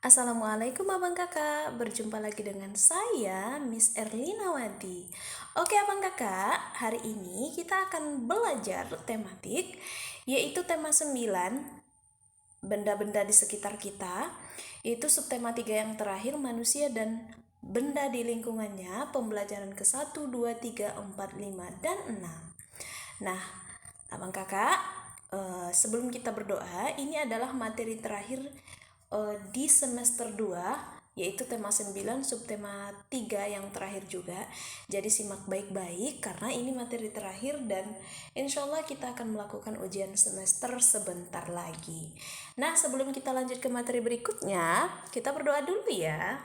Assalamualaikum abang kakak, berjumpa lagi dengan saya Miss Erlinawati. Oke abang kakak, hari ini kita akan belajar tematik, yaitu tema 9, benda-benda di sekitar kita, yaitu subtema 3 yang terakhir, manusia dan benda di lingkungannya, pembelajaran ke-1, 2, 3, 4, 5, dan 6. Nah, abang kakak, sebelum kita berdoa, ini adalah materi terakhir di semester 2, yaitu tema 9, subtema 3 yang terakhir juga. Jadi simak baik-baik karena ini materi terakhir dan insya Allah kita akan melakukan ujian semester sebentar lagi. Nah, sebelum kita lanjut ke materi berikutnya, kita berdoa dulu ya.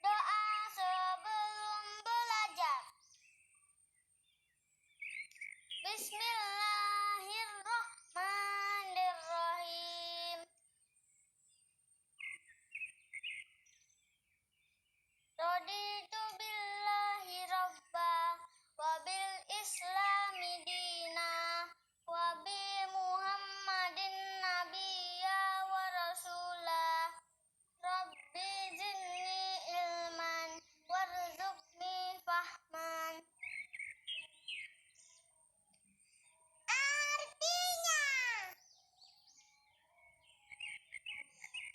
Doa sebelum belajar. Bismillahirrahmanirrahim. Raditu billahi rabba wa bil islami dina wa bi Muhammadin nabiyya wa rasulah. Rabbi zidni ilman warzuqni fahman. Artinya,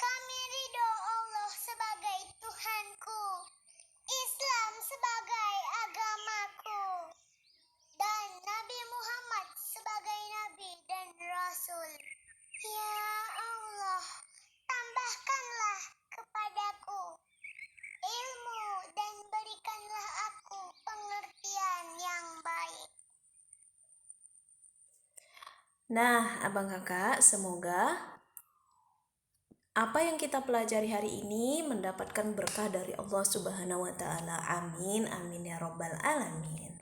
kami ridho Allah sebagai Tuhanku, Islam sebagai agamaku, dan Nabi Muhammad sebagai Nabi dan Rasul. Ya Allah, tambahkanlah kepadaku ilmu dan berikanlah aku pengertian yang baik. Nah, abang kakak, semoga apa yang kita pelajari hari ini mendapatkan berkah dari Allah Subhanahu wa Ta'ala. Amin, amin ya Rabbal 'Alamin.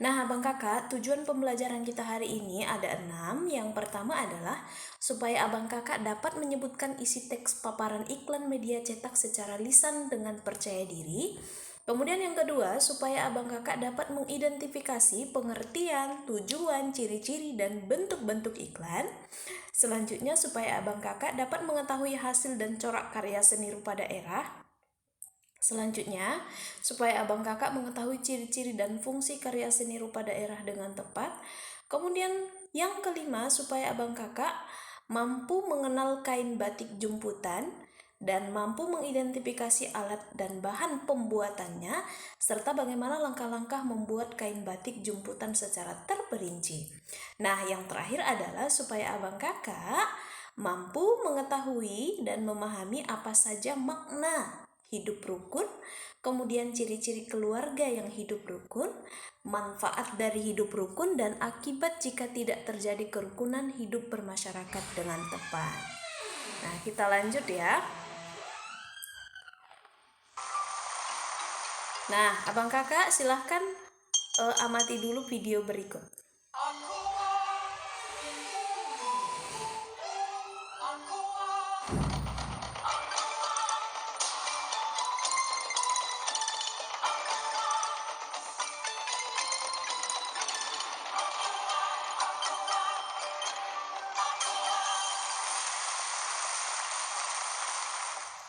Nah, abang kakak, tujuan pembelajaran kita hari ini ada 6. Yang pertama adalah supaya abang kakak dapat menyebutkan isi teks paparan iklan media cetak secara lisan dengan percaya diri. Kemudian yang kedua, supaya abang kakak dapat mengidentifikasi pengertian, tujuan, ciri-ciri, dan bentuk-bentuk iklan. Selanjutnya, supaya abang kakak dapat mengetahui hasil dan corak karya seni rupa daerah. Selanjutnya, supaya abang kakak mengetahui ciri-ciri dan fungsi karya seni rupa daerah dengan tepat. Kemudian yang kelima, supaya abang kakak mampu mengenal kain batik jumputan dan mampu mengidentifikasi alat dan bahan pembuatannya, serta bagaimana langkah-langkah membuat kain batik jumputan secara terperinci. Nah, yang terakhir adalah supaya abang kakak mampu mengetahui dan memahami apa saja makna hidup rukun, kemudian ciri-ciri keluarga yang hidup rukun, manfaat dari hidup rukun, dan akibat jika tidak terjadi kerukunan hidup bermasyarakat dengan tepat. Nah, kita lanjut ya. Nah, abang kakak silahkan amati dulu video berikut.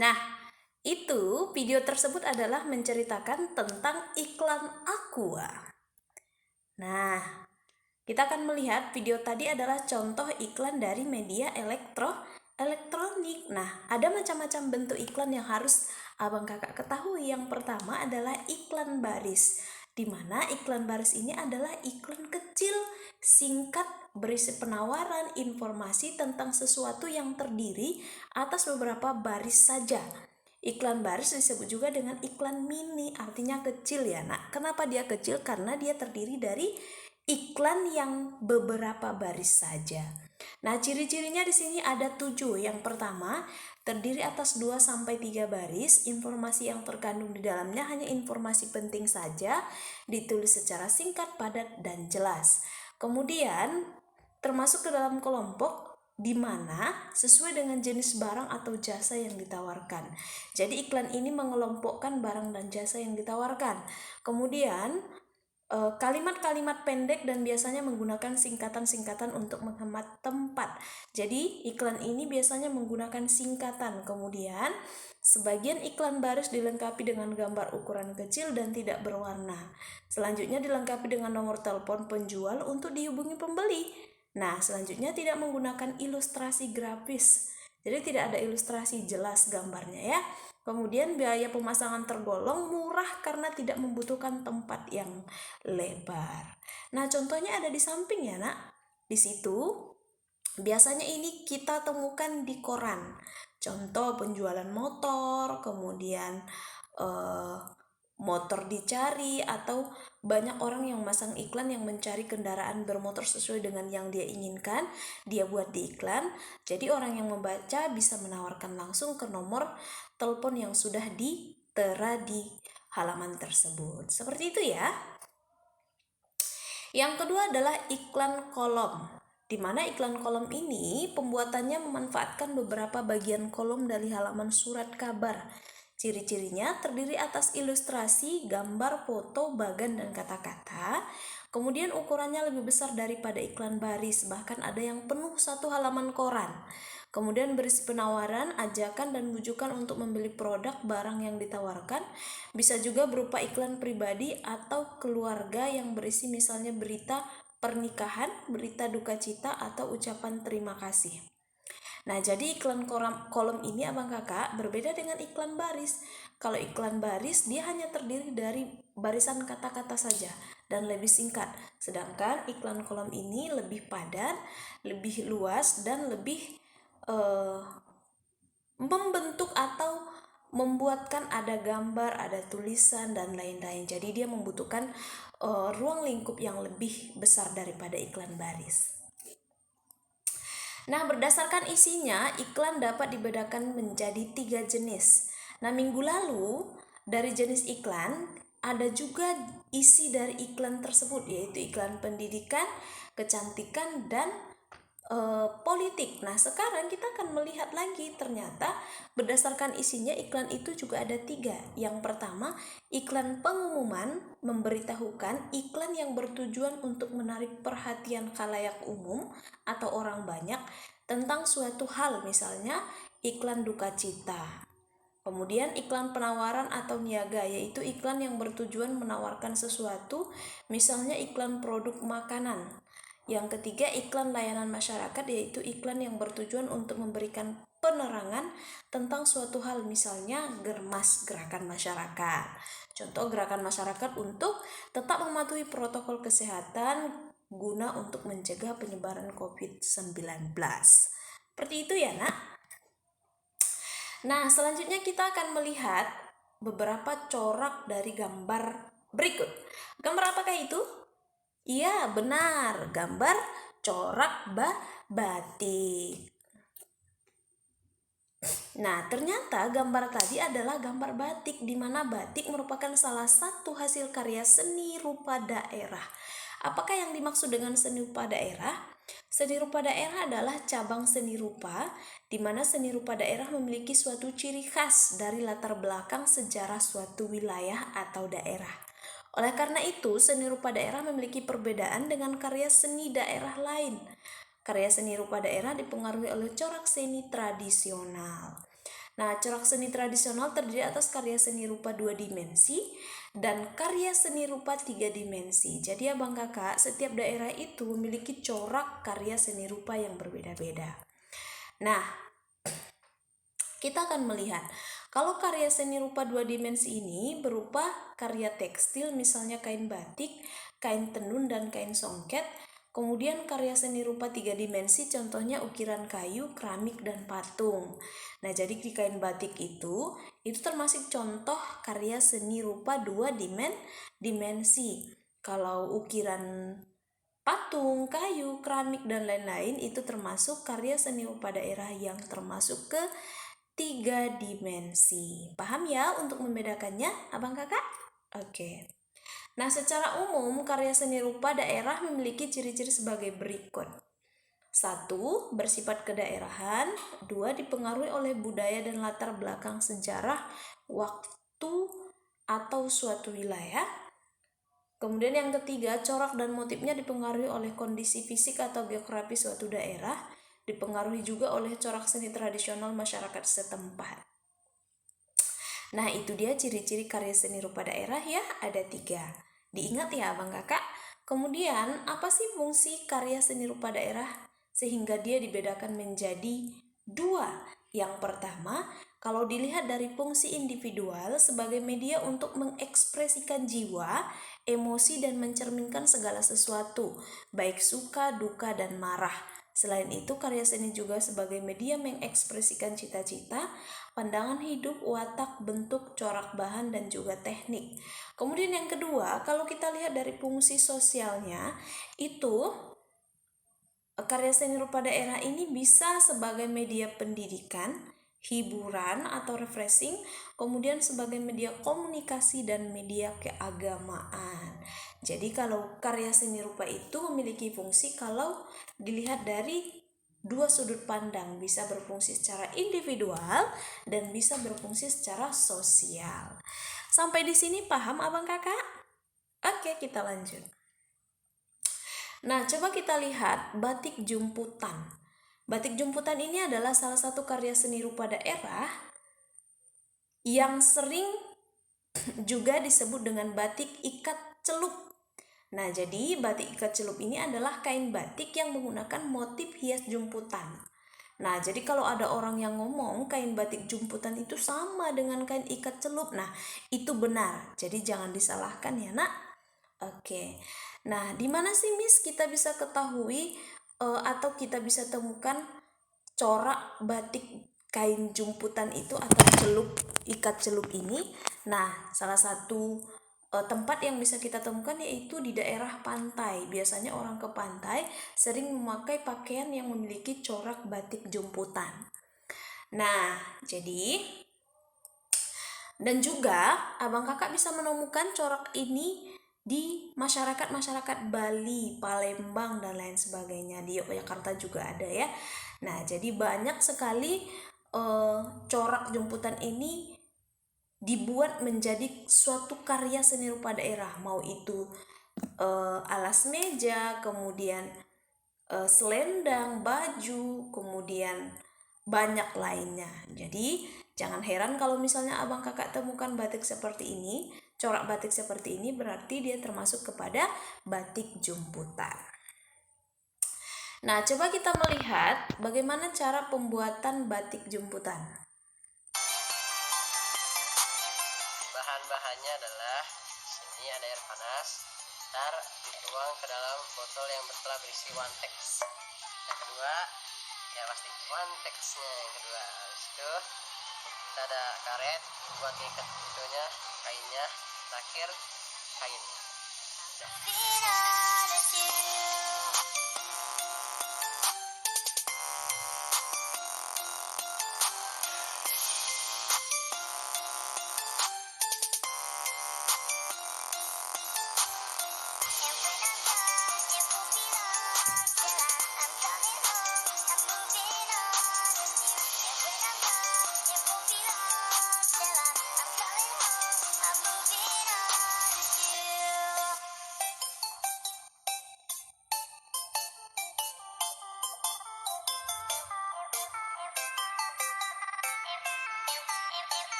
Nah, itu video tersebut adalah menceritakan tentang iklan Aqua. Nah, kita akan melihat video tadi adalah contoh iklan dari media elektronik. Nah, ada macam-macam bentuk iklan yang harus abang kakak ketahui. Yang pertama adalah iklan baris, di mana iklan baris ini adalah iklan kecil, singkat, berisi penawaran, informasi tentang sesuatu yang terdiri atas beberapa baris saja. Iklan baris disebut juga dengan iklan mini, artinya kecil ya nak. Kenapa dia kecil? Karena dia terdiri dari iklan yang beberapa baris saja. Nah, ciri-cirinya di sini ada 7. Yang pertama, terdiri atas 2-3 baris. Informasi yang terkandung di dalamnya hanya informasi penting saja, ditulis secara singkat, padat, dan jelas. Kemudian, termasuk ke dalam kelompok di mana sesuai dengan jenis barang atau jasa yang ditawarkan. Jadi iklan ini mengelompokkan barang dan jasa yang ditawarkan. Kemudian kalimat-kalimat pendek dan biasanya menggunakan singkatan-singkatan untuk menghemat tempat. Jadi iklan ini biasanya menggunakan singkatan. Kemudian sebagian iklan baris dilengkapi dengan gambar ukuran kecil dan tidak berwarna. Selanjutnya dilengkapi dengan nomor telepon penjual untuk dihubungi pembeli. Nah, selanjutnya tidak menggunakan ilustrasi grafis. Jadi tidak ada ilustrasi jelas gambarnya ya. Kemudian biaya pemasangan tergolong murah karena tidak membutuhkan tempat yang lebar. Nah, contohnya ada di samping ya, Nak. Di situ biasanya ini kita temukan di koran. Contoh penjualan motor, kemudian motor dicari, atau banyak orang yang memasang iklan yang mencari kendaraan bermotor sesuai dengan yang dia inginkan, dia buat di iklan. Jadi orang yang membaca bisa menawarkan langsung ke nomor telepon yang sudah ditera di halaman tersebut. Seperti itu ya. Yang kedua adalah iklan kolom, di mana iklan kolom ini pembuatannya memanfaatkan beberapa bagian kolom dari halaman surat kabar. Ciri-cirinya terdiri atas ilustrasi, gambar, foto, bagan, dan kata-kata. Kemudian ukurannya lebih besar daripada iklan baris, bahkan ada yang penuh satu halaman koran. Kemudian berisi penawaran, ajakan, dan bujukan untuk membeli produk barang yang ditawarkan. Bisa juga berupa iklan pribadi atau keluarga yang berisi misalnya berita pernikahan, berita duka cita, atau ucapan terima kasih. Nah, jadi iklan kolom ini abang kakak berbeda dengan iklan baris. Kalau iklan baris dia hanya terdiri dari barisan kata-kata saja dan lebih singkat. Sedangkan iklan kolom ini lebih padat, lebih luas, dan lebih membentuk atau membuatkan ada gambar, ada tulisan, dan lain-lain. Jadi dia membutuhkan ruang lingkup yang lebih besar daripada iklan baris. Nah, berdasarkan isinya, iklan dapat dibedakan menjadi 3 jenis. Nah, minggu lalu dari jenis iklan ada juga isi dari iklan tersebut, yaitu iklan pendidikan, kecantikan, dan politik. Nah, sekarang kita akan melihat lagi, ternyata berdasarkan isinya iklan itu juga ada 3. Yang pertama, iklan pengumuman, memberitahukan, iklan yang bertujuan untuk menarik perhatian khalayak umum atau orang banyak tentang suatu hal, misalnya iklan duka cita. Kemudian iklan penawaran atau niaga, yaitu iklan yang bertujuan menawarkan sesuatu, misalnya iklan produk makanan. Yang ketiga, iklan layanan masyarakat, yaitu iklan yang bertujuan untuk memberikan penerangan tentang suatu hal, misalnya Germas, gerakan masyarakat. Contoh gerakan masyarakat untuk tetap mematuhi protokol kesehatan guna untuk mencegah penyebaran COVID-19. Seperti itu ya, Nak. Nah, selanjutnya kita akan melihat beberapa corak dari gambar berikut. Gambar apakah itu? Iya, benar. Gambar corak batik. Nah, ternyata gambar tadi adalah gambar batik, di mana batik merupakan salah satu hasil karya seni rupa daerah. Apakah yang dimaksud dengan seni rupa daerah? Seni rupa daerah adalah cabang seni rupa, di mana seni rupa daerah memiliki suatu ciri khas dari latar belakang sejarah suatu wilayah atau daerah. Oleh karena itu, seni rupa daerah memiliki perbedaan dengan karya seni daerah lain. Karya seni rupa daerah dipengaruhi oleh corak seni tradisional. Nah, corak seni tradisional terdiri atas karya seni rupa 2 dimensi dan karya seni rupa 3 dimensi. Jadi abang kakak, setiap daerah itu memiliki corak karya seni rupa yang berbeda-beda. Nah, kita akan melihat kalau karya seni rupa 2 dimensi ini berupa karya tekstil, misalnya kain batik, kain tenun, dan kain songket. Kemudian karya seni rupa 3 dimensi contohnya ukiran kayu, keramik, dan patung. Nah, jadi di kain batik itu termasuk contoh karya seni rupa 2 dimensi. Kalau ukiran patung, kayu, keramik, dan lain-lain itu termasuk karya seni rupa daerah yang termasuk ke 3 dimensi. Paham ya untuk membedakannya, abang kakak? Oke. Nah, secara umum karya seni rupa daerah memiliki ciri-ciri sebagai berikut. 1. Bersifat kedaerahan. 2. Dipengaruhi oleh budaya dan latar belakang sejarah, waktu, atau suatu wilayah. Kemudian yang ketiga, corak dan motifnya dipengaruhi oleh kondisi fisik atau geografi suatu daerah, dipengaruhi juga oleh corak seni tradisional masyarakat setempat. Nah, itu dia ciri-ciri karya seni rupa daerah ya, ada 3. Diingat ya abang kakak. Kemudian, apa sih fungsi karya seni rupa daerah sehingga dia dibedakan menjadi 2? Yang pertama, kalau dilihat dari fungsi individual sebagai media untuk mengekspresikan jiwa, emosi dan mencerminkan segala sesuatu, baik suka, duka, dan marah. Selain itu, karya seni juga sebagai media mengekspresikan cita-cita, pandangan hidup, watak, bentuk, corak bahan, dan juga teknik. Kemudian yang kedua, kalau kita lihat dari fungsi sosialnya, itu karya seni rupa daerah ini bisa sebagai media pendidikan, hiburan atau refreshing, kemudian sebagai media komunikasi dan media keagamaan. Jadi kalau karya seni rupa itu memiliki fungsi kalau dilihat dari 2 sudut pandang, bisa berfungsi secara individual dan bisa berfungsi secara sosial. Sampai di sini paham abang kakak? Oke, kita lanjut. Nah, coba kita lihat batik jumputan. Batik jumputan ini adalah salah satu karya seni rupa daerah yang sering juga disebut dengan batik ikat celup. Nah, jadi batik ikat celup ini adalah kain batik yang menggunakan motif hias jumputan. Nah, jadi kalau ada orang yang ngomong kain batik jumputan itu sama dengan kain ikat celup, nah itu benar. Jadi jangan disalahkan ya, Nak. Oke. Nah, di mana sih Miss kita bisa ketahui atau kita bisa temukan corak batik kain jumputan itu atau celup, ikat celup ini? Nah, salah satu tempat yang bisa kita temukan yaitu di daerah pantai. Biasanya orang ke pantai sering memakai pakaian yang memiliki corak batik jumputan. Nah, jadi dan juga abang kakak bisa menemukan corak ini di masyarakat Bali, Palembang, dan lain sebagainya. Di Yogyakarta juga ada ya. Nah, jadi banyak sekali corak jumputan ini dibuat menjadi suatu karya seni rupa daerah. Mau itu alas meja, kemudian selendang, baju, kemudian banyak lainnya. Jadi jangan heran kalau misalnya abang kakak temukan batik seperti ini, corak batik seperti ini, berarti dia termasuk kepada batik jumputan. Nah, coba kita melihat bagaimana cara pembuatan batik jumputan. Bahan-bahannya adalah sini ada air panas, ntar dituang ke dalam botol yang telah berisi wantex. Yang kedua ya pasti kontexnya yang kedua. Habis itu kita ada karet buat ngikat itunya, kainnya, terakhir kain.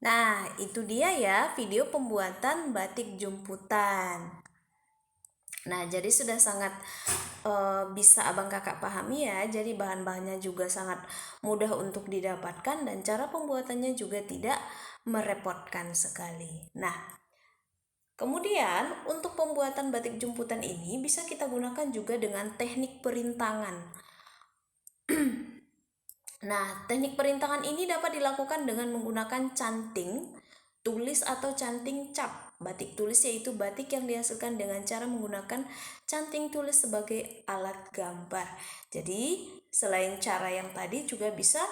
Nah, itu dia ya video pembuatan batik jumputan. Nah, jadi sudah sangat bisa abang kakak pahami ya. Jadi bahan-bahannya juga sangat mudah untuk didapatkan dan cara pembuatannya juga tidak merepotkan sekali. Nah, kemudian untuk pembuatan batik jumputan ini bisa kita gunakan juga dengan teknik perintangan. Nah, teknik perintangan ini dapat dilakukan dengan menggunakan canting tulis atau canting cap. Batik tulis yaitu batik yang dihasilkan dengan cara menggunakan canting tulis sebagai alat gambar. Jadi, selain cara yang tadi juga bisa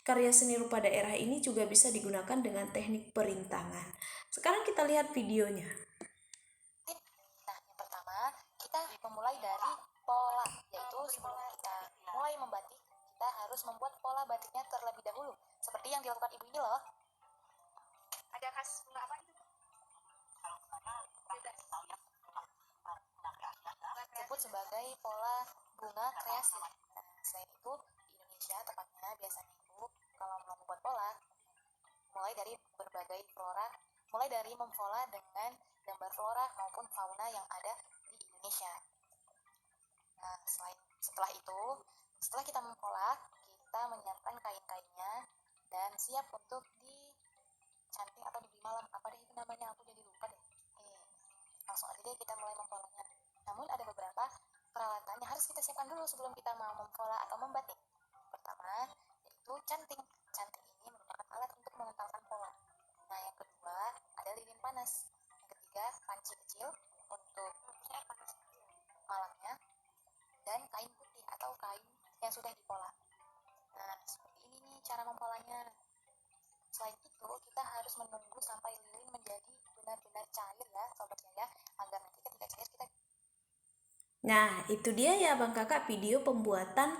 karya seni rupa daerah ini juga bisa digunakan dengan teknik perintangan. Sekarang kita lihat videonya. Nah, yang pertama kita memulai dari pola, yaitu sebelum kita mulai membatik, kita harus membuat pola batiknya terlebih dahulu, seperti yang dilakukan ibu ini loh. Ada khas bunga apa itu? Disebut sebagai pola bunga kreasi. Nah, selain itu di Indonesia tepatnya biasanya itu kalau mau membuat pola, mulai dari berbagai flora, mulai dari mempola dengan gambar flora maupun fauna yang ada di Indonesia. Nah, setelah itu, setelah kita mempola, kita menyiapkan kain-kainnya dan siap untuk dicanting atau diberi malam. Apa deh itu namanya? Aku jadi lupa deh. Langsung aja deh kita mulai mempolanya. Namun ada beberapa peralatan yang harus kita siapkan dulu sebelum kita mau mempola atau membatik. Pertama, yaitu canting. Canting ini merupakan alat untuk mengentalkan pola. Nah, yang kedua, ada lilin panas. Yang ketiga, panci kecil untuk malamnya, dan kain putih atau kain yang sudah dipola. Nah, seperti ini nih cara mempolanya. Selain itu, kita harus menunggu sampai lilin menjadi benar-benar cair ya, sobat ya, agar nanti ketika cair kita. Nah, itu dia ya Bang Kakak video pembuatan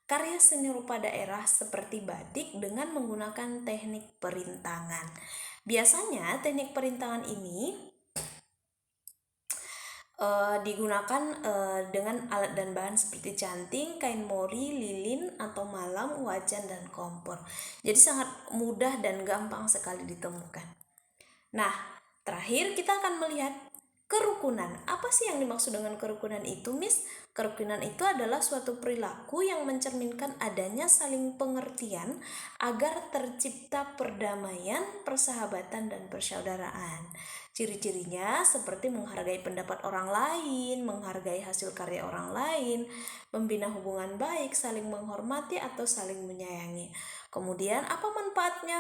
karya seni rupa daerah seperti batik dengan menggunakan teknik perintangan. Biasanya teknik perintangan ini digunakan dengan alat dan bahan seperti canting, kain mori, lilin, atau malam, wajan, dan kompor. Jadi sangat mudah dan gampang sekali ditemukan. Nah, terakhir kita akan melihat kerukunan. Apa sih yang dimaksud dengan kerukunan itu, Miss? Kerukunan itu adalah suatu perilaku yang mencerminkan adanya saling pengertian agar tercipta perdamaian, persahabatan, dan persaudaraan. Ciri-cirinya seperti menghargai pendapat orang lain, menghargai hasil karya orang lain, membina hubungan baik, saling menghormati atau saling menyayangi. Kemudian apa manfaatnya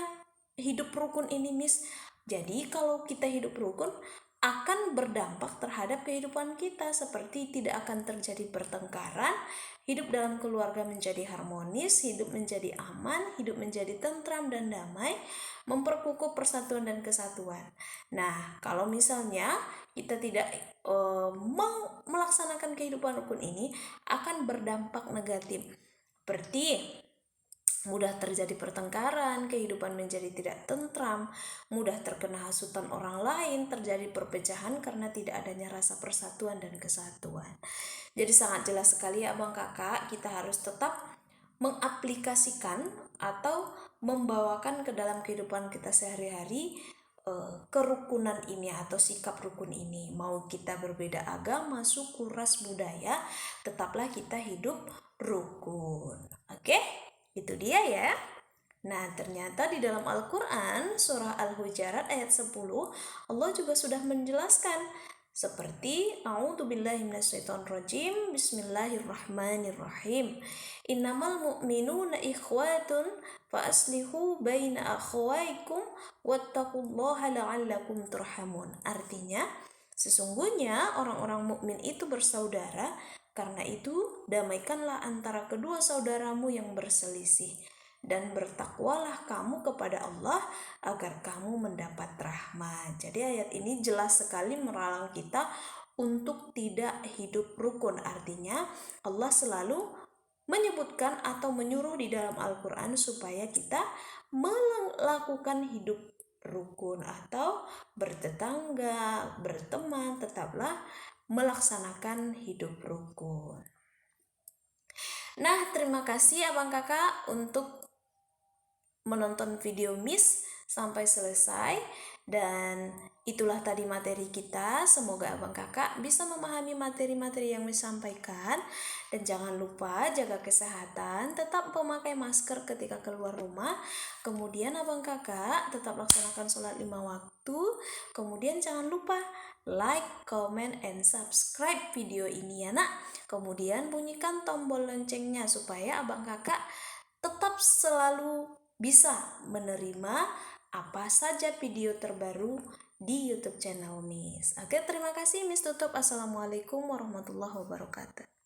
hidup rukun ini, Miss? Jadi kalau kita hidup rukun akan berdampak terhadap kehidupan kita, seperti tidak akan terjadi pertengkaran, hidup dalam keluarga menjadi harmonis, hidup menjadi aman, hidup menjadi tentram dan damai, memperkukuh persatuan dan kesatuan. Nah, kalau misalnya kita tidak mau melaksanakan kehidupan rukun ini, akan berdampak negatif. Seperti mudah terjadi pertengkaran, kehidupan menjadi tidak tentram, mudah terkena hasutan orang lain, terjadi perpecahan karena tidak adanya rasa persatuan dan kesatuan. Jadi sangat jelas sekali ya Bang Kakak, kita harus tetap mengaplikasikan atau membawakan ke dalam kehidupan kita sehari-hari kerukunan ini atau sikap rukun ini. Mau kita berbeda agama, suku, ras, budaya, tetaplah kita hidup rukun. Oke? Itu dia ya. Nah, ternyata di dalam Al-Quran, surah Al-Hujarat ayat 10, Allah juga sudah menjelaskan seperti A'udzubillahi minasyaitonirrajim, Bismillahirrahmanirrahim. Innamal mu'minuna ikhwatun fa aslihu baina akhwaikum wattaqullaha la'allakum turhamun. Artinya, sesungguhnya orang-orang mukmin itu bersaudara, karena itu damaikanlah antara kedua saudaramu yang berselisih, dan bertakwalah kamu kepada Allah agar kamu mendapat rahmat. Jadi ayat ini jelas sekali melarang kita untuk tidak hidup rukun. Artinya Allah selalu menyebutkan atau menyuruh di dalam Al-Quran supaya kita melakukan hidup rukun atau bertetangga, berteman, tetaplah melaksanakan hidup rukun. Nah, terima kasih Abang Kakak untuk menonton video Miss. sampai selesai. Dan itulah tadi materi kita. Semoga abang kakak bisa memahami materi-materi yang disampaikan. Dan jangan lupa jaga kesehatan, tetap memakai masker ketika keluar rumah. Kemudian abang kakak tetap laksanakan sholat 5 waktu. Kemudian jangan lupa like, comment, and subscribe video ini ya nak. Kemudian bunyikan tombol loncengnya supaya abang kakak tetap selalu bisa menerima apa saja video terbaru di YouTube channel Miss. Oke, terima kasih Miss tutup. Assalamualaikum warahmatullahi wabarakatuh.